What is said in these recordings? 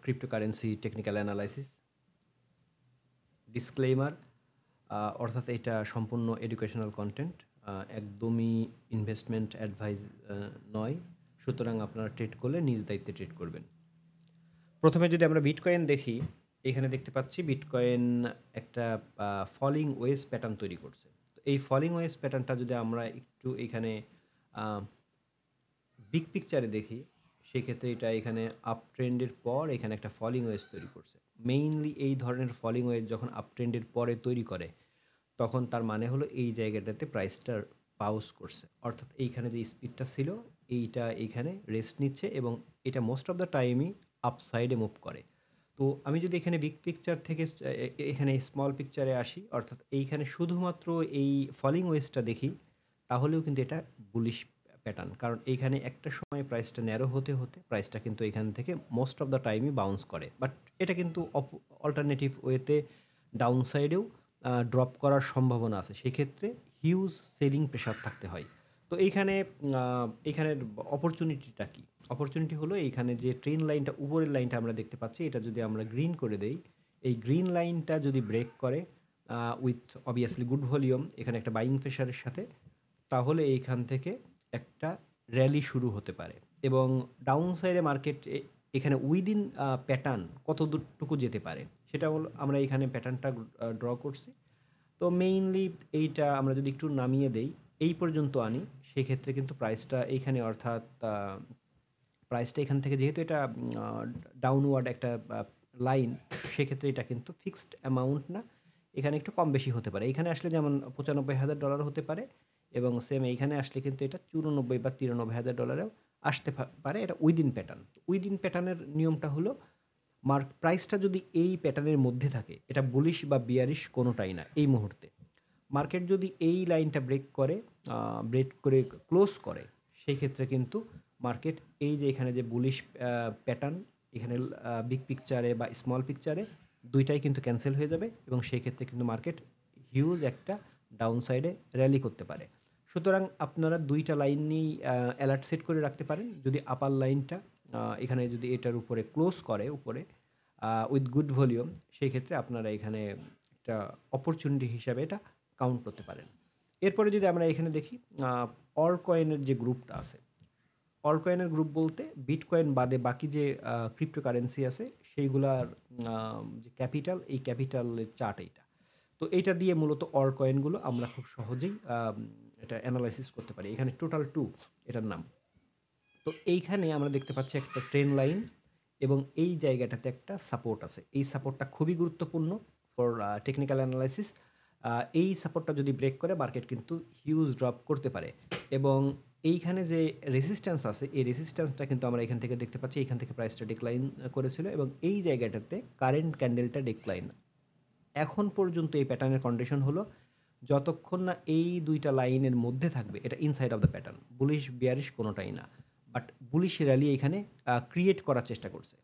Cryptocurrency technical analysis. Disclaimer, অর্থাৎ এটা সম্পূর্ণ এডুকেশনাল কন্টেন্ট, একদমই ইনভেস্টমেন্ট অ্যাডভাইস নয়। সুতরাং আপনারা ট্রেড করলে নিজ দায়িত্বে ট্রেড করবেন। প্রথমে যদি আমরা বিটকয়েন দেখি, এখানে দেখতে পাচ্ছি বিটকয়েন একটা ফলিং ওয়েজ প্যাটার্ন তৈরি করছে। তো এই ফলিং ওয়েজ প্যাটার্নটা যদি আমরা একটু এখানে বিগ পিকচারে দেখি, সেক্ষেত্রে এটা এখানে আপ ট্রেন্ডের পর এখানে একটা ফলিং ওয়েজ তৈরি করছে। মেইনলি এই ধরনের ফলিং ওয়েজ যখন আপ ট্রেন্ডের পরে তৈরি করে, তখন তার মানে হলো এই জায়গাটাতে প্রাইসটা পাউস করছে, অর্থাৎ এইখানে যে স্পিডটা ছিল এইটা এইখানে রেস্ট নিচ্ছে এবং এটা মোস্ট অফ দ্য টাইমই আপসাইডে মুভ করে। তো আমি যদি এখানে বিগ পিকচার থেকে এখানে স্মল পিকচারে আসি, অর্থাৎ এইখানে শুধুমাত্র এই ফলিং ওয়েজটা দেখি, তাহলেও কিন্তু এটা বুলিশ প্যাটার্ন। কারণ এইখানে একটা সময় প্রাইসটা ন্যারো হতে হতে প্রাইসটা কিন্তু এখান থেকে মোস্ট অফ দ্য টাইমই বাউন্স করে। বাট এটা কিন্তু অল্টারনেটিভ ওয়েতে ডাউন সাইডেও ড্রপ করার সম্ভাবনা আছে, সেক্ষেত্রে হিউজ সেলিং প্রেশার থাকতে হয়। তো এইখানের অপরচুনিটিটা কি? অপরচুনিটি হলো এইখানে যে ট্রেন লাইনটা, উপরের লাইনটা আমরা দেখতে পাচ্ছি, এটা যদি আমরা গ্রিন করে দেই, এই গ্রিন লাইনটা যদি ব্রেক করে উইথ অবভিয়াসলি গুড ভলিউম, এখানে একটা বাইং প্রেশারের সাথে, তাহলে এইখান থেকে একটা র্যালি শুরু হতে পারে। এবং ডাউন সাইডে মার্কেট এখানে উইদিন প্যাটার্ন কত দূরটুকু যেতে পারে, সেটা হলো আমরা এখানে প্যাটার্নটা ড্র করছি। তো মেইনলি এইটা আমরা যদি একটু নামিয়ে দেই, এই পর্যন্ত আনি, সেক্ষেত্রে কিন্তু প্রাইসটা এইখানে, অর্থাৎ প্রাইসটা এখান থেকে যেহেতু এটা ডাউনওয়ার্ড একটা লাইন, সেক্ষেত্রে এটা কিন্তু ফিক্সড অ্যামাউন্ট না, এখানে একটু কম বেশি হতে পারে। এখানে আসলে যেমন $95,000 হতে পারে, এবং সেম এইখানে আসলে কিন্তু এটা 94 বা $93,000 আসতে পারে। এটা উইদিন প্যাটার্ন। উইদিন প্যাটার্নের নিয়মটা হলো প্রাইসটা যদি এই প্যাটার্নের মধ্যে থাকে, এটা বুলিশ বা বিয়ারিশ কোনোটাই না এই মুহূর্তে। মার্কেট যদি এই লাইনটা ব্রেক করে ক্লোজ করে, সেই ক্ষেত্রে কিন্তু মার্কেট এই যে এখানে যে বুলিশ প্যাটার্ন, এখানে বিগ পিকচারে বা স্মল পিকচারে দুইটাই কিন্তু ক্যান্সেল হয়ে যাবে, এবং সেই ক্ষেত্রে কিন্তু মার্কেট হিউজ একটা ডাউন সাইডে র্যালি করতে পারে। সুতরাং আপনারা দুইটা লাইন নিয়েই অ্যালার্ট সেট করে রাখতে পারেন। যদি আপার লাইনটা এখানে যদি এটার উপরে ক্লোজ করে উপরে উইথ গুড ভলিউম, সেই ক্ষেত্রে আপনারা এখানে একটা অপরচুনিটি হিসাবে এটা কাউন্ট করতে পারেন। এরপরে যদি আমরা এখানে দেখি অল্ট কয়েনের যে গ্রুপটা আছে, অল্ট কয়েনের গ্রুপ বলতে বিটকয়েন বাদে বাকি যে ক্রিপ্টোকারেন্সি আছে সেইগুলার যে ক্যাপিটাল, এই ক্যাপিটালের চার্ট এইটা। তো এইটা দিয়ে মূলত অল্ট কয়েনগুলো আমরা খুব সহজেই এটা অ্যানালাইসিস করতে পারি। এখানে টোটাল 2 এটার নাম। তো এইখানে আমরা দেখতে পাচ্ছি একটা ট্রেন লাইন, এবং এই জায়গাটাতে একটা সাপোর্ট আছে। এই সাপোর্টটা খুবই গুরুত্বপূর্ণ ফর টেকনিক্যাল অ্যানালাইসিস। এই সাপোর্টটা যদি ব্রেক করে, মার্কেট কিন্তু হিউজ ড্রপ করতে পারে। এবং এইখানে যে রেসিস্ট্যান্স আছে, এই রেসিস্ট্যান্সটা কিন্তু আমরা এখান থেকে দেখতে পাচ্ছি, এখান থেকে প্রাইসটা ডিক্লাইন করেছিল, এবং এই জায়গাটাতে কারেন্ট ক্যান্ডেলটা ডিক্লাইন। এখন পর্যন্ত এই প্যাটার্নের কন্ডিশন হলো, যতক্ষণ না এই দুইটা লাইনের মধ্যে থাকবে, এটা inside of the pattern, bullish bearish কোনোটাই না। বাট বুলিশ র্যালি এখানে ক্রিয়েট করার চেষ্টা করছে।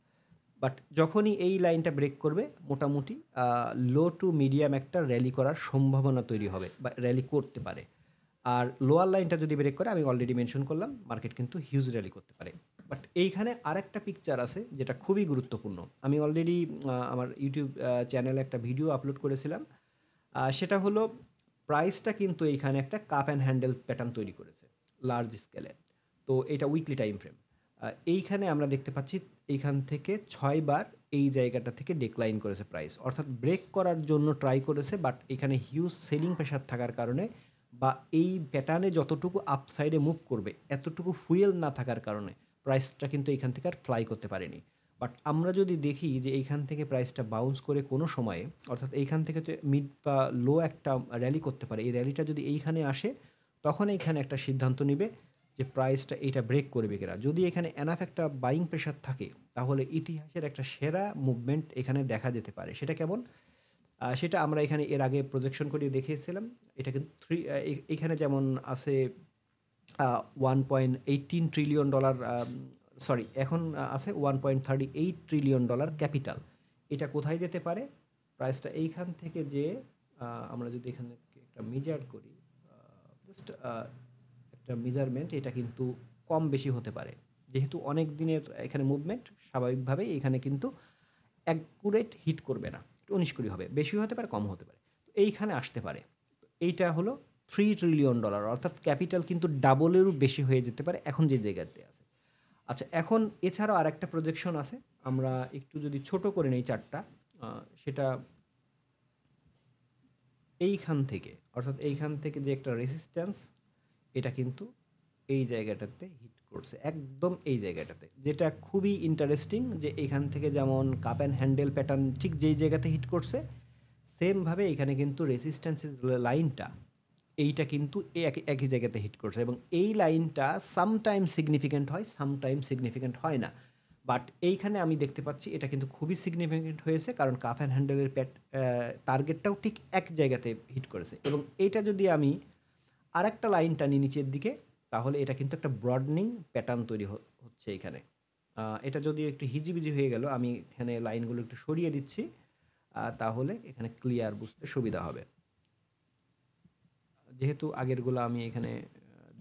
বাট যখনই এই লাইনটা ব্রেক করবে, মোটামুটি লো টু মিডিয়াম একটা র্যালি করার সম্ভাবনা তৈরি হবে, বা র্যালি করতে পারে। আর লোয়ার লাইনটা যদি ব্রেক করে, আমি অলরেডি মেনশন করলাম, মার্কেট কিন্তু হিউজ র্যালি করতে পারে। বাট এইখানে আরেকটা পিকচার আছে যেটা খুবই গুরুত্বপূর্ণ। আমি অলরেডি আমার ইউটিউব চ্যানেলে একটা ভিডিও আপলোড করেছিলাম। সেটা হলো প্রাইসটা কিন্তু এইখানে একটা কাপ অ্যান্ড হ্যান্ডেল প্যাটার্ন তৈরি করেছে লার্জ স্কেলে। তো এটা উইকলি টাইম ফ্রেম। এইখানে আমরা দেখতে পাচ্ছি এইখান থেকে 6 বার এই জায়গাটা থেকে ডিক্লাইন করেছে প্রাইস, অর্থাৎ ব্রেক করার জন্য ট্রাই করেছে। বাট এখানে হিউজ সেলিং প্রেশার থাকার কারণে, বা এই প্যাটার্নে যতটুকু আপসাইডে মুভ করবে এতটুকু ফুয়েল না থাকার কারণে, প্রাইসটা কিন্তু এইখান থেকে আর ফ্লাই করতে পারেনি। বাট আমরা যদি দেখি যে এইখান থেকে প্রাইসটা বাউন্স করে কোনো সময়ে, অর্থাৎ এইখান থেকে তো মিড বা লো একটা র্যালি করতে পারে, এই র্যালিটা যদি এইখানে আসে, তখন এইখানে একটা সিদ্ধান্ত নিবে যে প্রাইসটা এইটা ব্রেক করবে কিনা। যদি এখানে এনাফ একটা বাইং প্রেশার থাকে, তাহলে ইতিহাসের একটা সেরা মুভমেন্ট এখানে দেখা যেতে পারে। সেটা কেমন, সেটা আমরা এখানে এর আগে প্রজেকশন করে দেখিয়েছিলাম। এটা কিন্তু এখানে যেমন আছে $1.18 ট্রিলিয়ন, সরি, এখন আছে $1.38 ট্রিলিয়ন ক্যাপিটাল। এটা কোথায় যেতে পারে? প্রাইসটা এইখান থেকে যে আমরা যদি এখানে একটা মেজার করি, জাস্ট একটা মেজারমেন্ট, এটা কিন্তু কম বেশি হতে পারে। যেহেতু অনেক দিনের এখানে মুভমেন্ট, স্বাভাবিকভাবেই এখানে কিন্তু অ্যাকুরেট হিট করবে না, একটু 19-20 হবে, বেশিও হতে পারে, কম হতে পারে। তো এইখানে আসতে পারে। তো এইটা হলো $3 ট্রিলিয়ন, অর্থাৎ ক্যাপিটাল কিন্তু ডাবলেরও বেশি হয়ে যেতে পারে এখন যে জায়গাতে আছে। আচ্ছা, এখন এছাড়াও আরেকটা প্রজেকশন আছে। আমরা একটু যদি ছোট করে নেই চার্টটা, সেটা এইখান থেকে, অর্থাৎ এইখান থেকে যে একটা রেসিস্ট্যান্স, এটা কিন্তু এই জায়গাটাতে হিট করছে, একদম এই জায়গাটাতে, যেটা খুবই ইন্টারেস্টিং যে এখান থেকে যেমন কাপ অ্যান্ড হ্যান্ডেল প্যাটার্ন ঠিক যেই জায়গাতে হিট করছে, সেমভাবে এখানে কিন্তু রেসিস্ট্যান্সের লাইনটা, এইটা কিন্তু একই একই জায়গাতে হিট করছে, এবং এই লাইনটা সামটাইম সিগনিফিক্যান্ট হয়, সামটাইম সিগনিফিক্যান্ট হয় না। বাট এইখানে আমি দেখতে পাচ্ছি এটা কিন্তু খুবই সিগনিফিক্যান্ট হয়েছে, কারণ কাপ অ্যান্ড হ্যান্ডেলের টার্গেটটাও ঠিক এক জায়গাতে হিট করেছে। এবং এইটা যদি আমি আরেকটা লাইন টানি নিচের দিকে, তাহলে এটা কিন্তু একটা ব্রডনিং প্যাটার্ন তৈরি হচ্ছে এখানে। এটা যদি একটু হিজিবিজি হয়ে গেল, আমি এখানে লাইনগুলো একটু সরিয়ে দিচ্ছি, তাহলে এখানে ক্লিয়ার বুঝতে সুবিধা হবে। যেহেতু আগেরগুলো আমি এখানে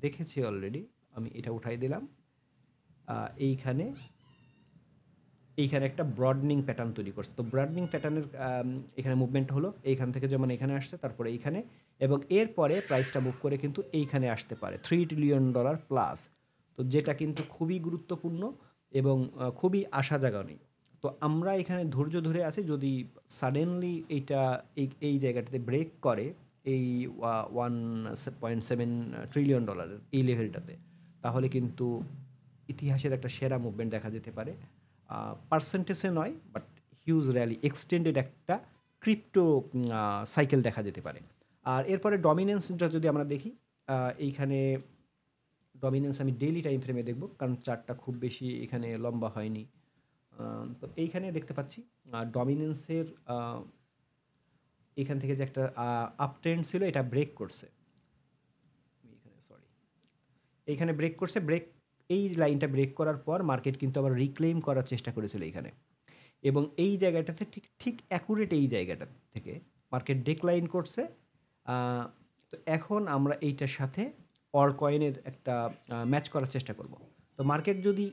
দেখেছি অলরেডি, আমি এটা উঠাই দিলাম। এইখানে এইখানে একটা ব্রডনিং প্যাটার্ন তৈরি করছে। তো ব্রডনিং প্যাটার্নের এখানে মুভমেন্ট হলো, এইখান থেকে যেমন এখানে আসছে, তারপরে এইখানে, এবং এরপরে প্রাইসটা মুভ করে কিন্তু এইখানে আসতে পারে $3 ট্রিলিয়ন প্লাস। তো যেটা কিন্তু খুবই গুরুত্বপূর্ণ এবং খুবই আশা জাগানি। তো আমরা এখানে ধৈর্য ধরে আছি, যদি সাডেনলি এইটা এই জায়গাটাতে ব্রেক করে, এই $1.7 ট্রিলিয়ন এই লেভেলটাতে, তাহলে কিন্তু ইতিহাসের একটা সেরা মুভমেন্ট দেখা যেতে পারে। পার্সেন্টেজে নয়, বাট হিউজ র্যালি, এক্সটেন্ডেড একটা ক্রিপ্টো সাইকেল দেখা যেতে পারে। আর এরপরে ডমিনেন্সটা যদি আমরা দেখি, এইখানে ডমিনেন্স আমি ডেইলি টাইম ফ্রেমে দেখব, কারণ চার্টটা খুব বেশি এখানে লম্বা হয়নি। তো এইখানে দেখতে পাচ্ছি ডমিনেন্সের এখান থেকে যে একটা আপ ট্রেন্ড ছিল, এটা ব্রেক করছে। এখানে সরি, এইখানে ব্রেক করছে, এই লাইনটা ব্রেক করার পর মার্কেট কিন্তু আবার রিক্লেম করার চেষ্টা করেছিল এইখানে, এবং এই জায়গাটাতে ঠিক ঠিক অ্যাকুরেট এই জায়গাটা থেকে মার্কেট ডেক্লাইন করছে। তো এখন আমরা এইটার সাথে অল কয়েনের একটা ম্যাচ করার চেষ্টা করব। তো মার্কেট যদি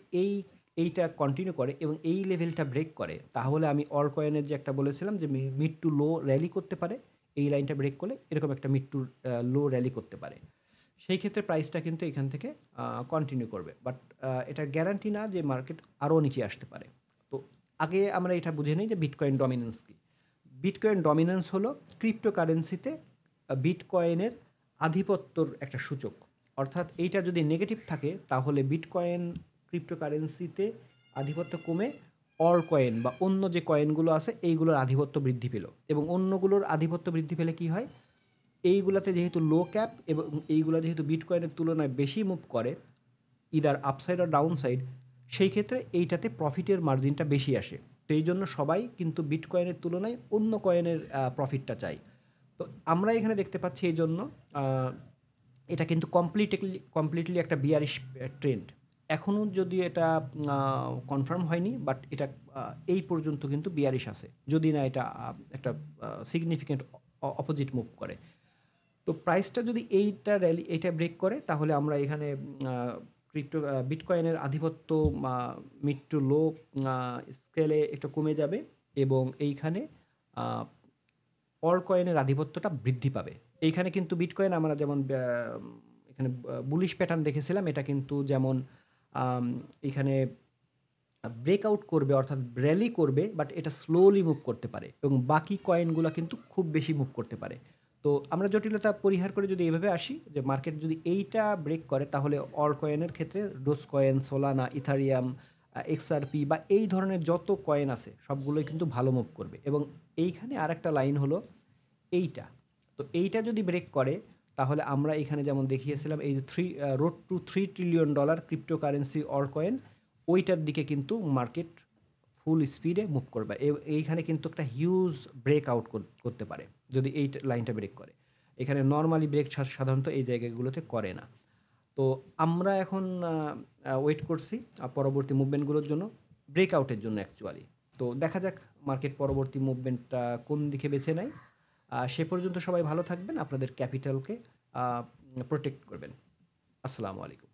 এইটা কন্টিনিউ করে এবং এই লেভেলটা ব্রেক করে, তাহলে আমি অল কয়েনের যে একটা বলেছিলাম যে মিড টু লো র্যালি করতে পারে, এই লাইনটা ব্রেক করলে এরকম একটা মিড টু লো র্যালি করতে পারে। সেই ক্ষেত্রে প্রাইসটা কিন্তু এখান থেকে কন্টিনিউ করবে, বাট এটা গ্যারান্টি না যে মার্কেট আরও নিচে আসতে পারে। তো আগে আমরা এটা বুঝে নিই যে বিটকয়েন ডমিনেন্স কী। বিটকয়েন ডমিনেন্স হলো ক্রিপ্টোকারেন্সিতে বিটকয়েনের আধিপত্যর একটা সূচক। অর্থাৎ এইটা যদি নেগেটিভ থাকে, তাহলে বিটকয়েন ক্রিপ্টোকারেন্সিতে আধিপত্য কমে অল কয়েন বা অন্য যে কয়েনগুলো আছে এইগুলোর আধিপত্য বৃদ্ধি পেল, এবং অন্যগুলোর আধিপত্য বৃদ্ধি পেলে কি হয়, এইগুলাতে যেহেতু লো ক্যাপ এবং এইগুলা যেহেতু বিটকয়েনের তুলনায় বেশি মুভ করে, ইদার আপসাইড আর ডাউন সাইড, সেই ক্ষেত্রে এইটাতে প্রফিটের মার্জিনটা বেশি আসে। তো এই জন্য সবাই কিন্তু বিটকয়েনের তুলনায় অন্য কয়েনের প্রফিটটা চাই। তো আমরা এখানে দেখতে পাচ্ছি এই জন্য এটা কিন্তু কমপ্লিটলি একটা বিয়ারিশ ট্রেন্ড। এখনও যদি এটা কনফার্ম হয়নি, বাট এটা এই পর্যন্ত কিন্তু বিয়ারিশ আছে, যদি না এটা একটা সিগনিফিক্যান্ট অপোজিট মুভ করে। তো প্রাইসটা যদি এইটা ব্রেক করে, তাহলে আমরা এখানে বিটকয়েনের আধিপত্য মিড টু লো স্কেলে একটু কমে যাবে, এবং এইখানে অল কয়েনের আধিপত্যটা বৃদ্ধি পাবে। এইখানে কিন্তু বিটকয়েন আমরা যেমন এখানে বুলিশ প্যাটার্ন দেখেছিলাম, এটা কিন্তু যেমন এখানে ব্রেকআউট করবে, অর্থাৎ র্যালি করবে, বাট এটা স্লোলি মুভ করতে পারে, এবং বাকি কয়েনগুলো কিন্তু খুব বেশি মুভ করতে পারে। তো আমরা জটিলতা পরিহার করে যদি এইভাবে আসি, যে মার্কেট যদি এইটা ব্রেক করে, তাহলে অল কয়েনের ক্ষেত্রে dose coin, Solana, Ethereum, XRP বা এই ধরনের যত কয়েন আছে সবগুলোই কিন্তু ভালো মুভ করবে। এবং এইখানে আরেকটা লাইন হলো এইটা। তো এইটা যদি ব্রেক করে, তাহলে আমরা এখানে যেমন দেখিয়েছিলাম এই যে road to $3 trillion cryptocurrency all coin, ওইটার দিকে কিন্তু মার্কেট ফুল স্পিডে মুভ করবে। এইখানে কিন্তু একটা হিউজ ব্রেক আউট করতে পারে যদি এই লাইনটা ব্রেক করে। এখানে নর্মালি ব্রেক সাধারণত এই জায়গাগুলোতে করে না। তো আমরা এখন ওয়েট করছি পরবর্তী মুভমেন্টগুলোর জন্য, ব্রেকআউটের জন্য অ্যাকচুয়ালি। তো দেখা যাক মার্কেট পরবর্তী মুভমেন্টটা কোন দিকে বেছে নেয়। সে পর্যন্ত সবাই ভালো থাকবেন, আপনাদের ক্যাপিটালকে প্রোটেক্ট করবেন। আসসালামু আলাইকুম।